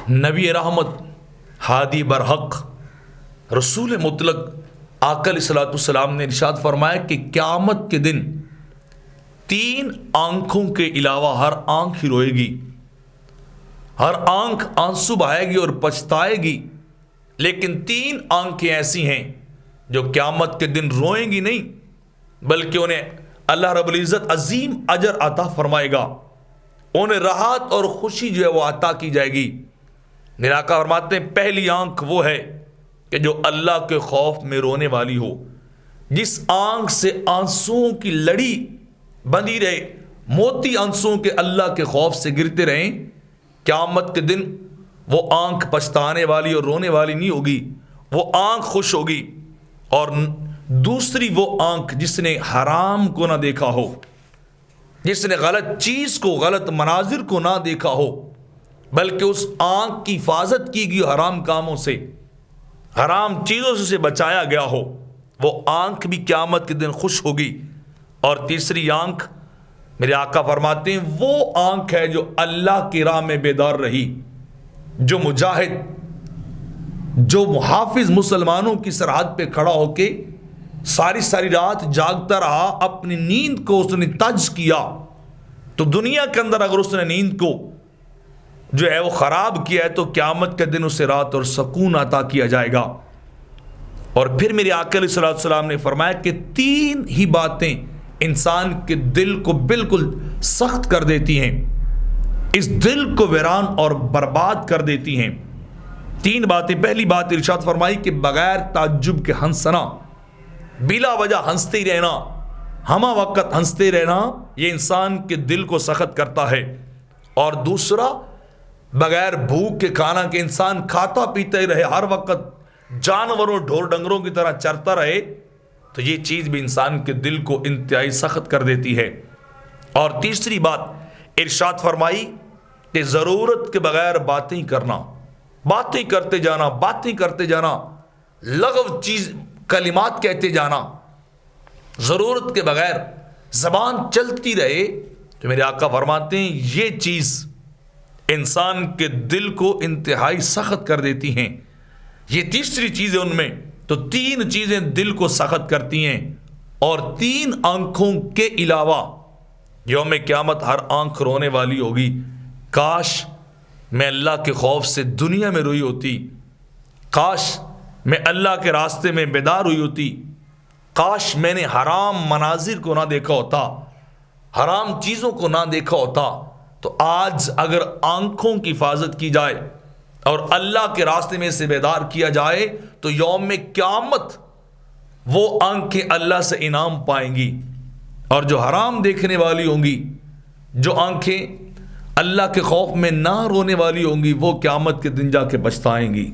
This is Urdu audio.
نبی رحمت، ہادی برحق، رسول مطلق آقا علیہ الصلوۃ والسلام نے ارشاد فرمایا کہ قیامت کے دن 3 آنکھوں کے علاوہ ہر آنکھ ہی روئے گی، ہر آنکھ آنسو بہائے گی اور پچھتائے گی، لیکن 3 آنکھیں ایسی ہیں جو قیامت کے دن روئیں گی نہیں، بلکہ انہیں اللہ رب العزت عظیم اجر عطا فرمائے گا، انہیں راحت اور خوشی جو ہے وہ عطا کی جائے گی۔ میرے آقا فرماتے ہیں پہلی آنکھ وہ ہے کہ جو اللہ کے خوف میں رونے والی ہو، جس آنکھ سے آنسوؤں کی لڑی بندھی رہے، موتی آنسوؤں کے اللہ کے خوف سے گرتے رہیں، قیامت کے دن وہ آنکھ پچھتانے والی اور رونے والی نہیں ہوگی، وہ آنکھ خوش ہوگی۔ اور دوسری وہ آنکھ جس نے حرام کو نہ دیکھا ہو، جس نے غلط چیز کو، غلط مناظر کو نہ دیکھا ہو، بلکہ اس آنکھ کی حفاظت کی گئی حرام کاموں سے، حرام چیزوں سے بچایا گیا ہو، وہ آنکھ بھی قیامت کے دن خوش ہوگی۔ اور تیسری آنکھ میرے آقا فرماتے ہیں وہ آنکھ ہے جو اللہ کی راہ میں بیدار رہی، جو مجاہد، جو محافظ مسلمانوں کی سرحد پہ کھڑا ہو کے ساری رات جاگتا رہا، اپنی نیند کو اس نے تج کیا، تو دنیا کے اندر اگر اس نے نیند کو جو ہے وہ خراب کیا ہے تو قیامت کے دن اسے رات اور سکون عطا کیا جائے گا۔ اور پھر میرے آقا علیہ الصلوۃ والسلام نے فرمایا کہ 3 ہی باتیں انسان کے دل کو بالکل سخت کر دیتی ہیں، اس دل کو ویران اور برباد کر دیتی ہیں۔ 3 باتیں۔ پہلی بات ارشاد فرمائی کہ بغیر تعجب کے ہنسنا، بلا وجہ ہنستے ہی رہنا، ہمہ وقت ہنستے رہنا، یہ انسان کے دل کو سخت کرتا ہے۔ اور دوسرا، بغیر بھوک کے کھانا، کہ انسان کھاتا پیتا ہی رہے، ہر وقت جانوروں ڈھور ڈنگروں کی طرح چرتا رہے، تو یہ چیز بھی انسان کے دل کو انتہائی سخت کر دیتی ہے۔ اور تیسری بات ارشاد فرمائی کہ ضرورت کے بغیر باتیں کرنا، باتیں کرتے جانا، لغو چیز کلمات کہتے جانا، ضرورت کے بغیر زبان چلتی رہے، تو میرے آقا فرماتے ہیں یہ چیز انسان کے دل کو انتہائی سخت کر دیتی ہیں۔ یہ تیسری چیز ہے ان میں، تو 3 چیزیں دل کو سخت کرتی ہیں۔ اور 3 آنکھوں کے علاوہ یوم قیامت ہر آنکھ رونے والی ہوگی۔ کاش میں اللہ کے خوف سے دنیا میں روئی ہوتی، کاش میں اللہ کے راستے میں بیدار ہوئی ہوتی، کاش میں نے حرام مناظر کو نہ دیکھا ہوتا، حرام چیزوں کو نہ دیکھا ہوتا۔ تو آج اگر آنکھوں کی حفاظت کی جائے اور اللہ کے راستے میں سے بیدار کیا جائے تو یوم قیامت وہ آنکھیں اللہ سے انعام پائیں گی، اور جو حرام دیکھنے والی ہوں گی، جو آنکھیں اللہ کے خوف میں نہ رونے والی ہوں گی، وہ قیامت کے دن جا کے پچھتائیں گی۔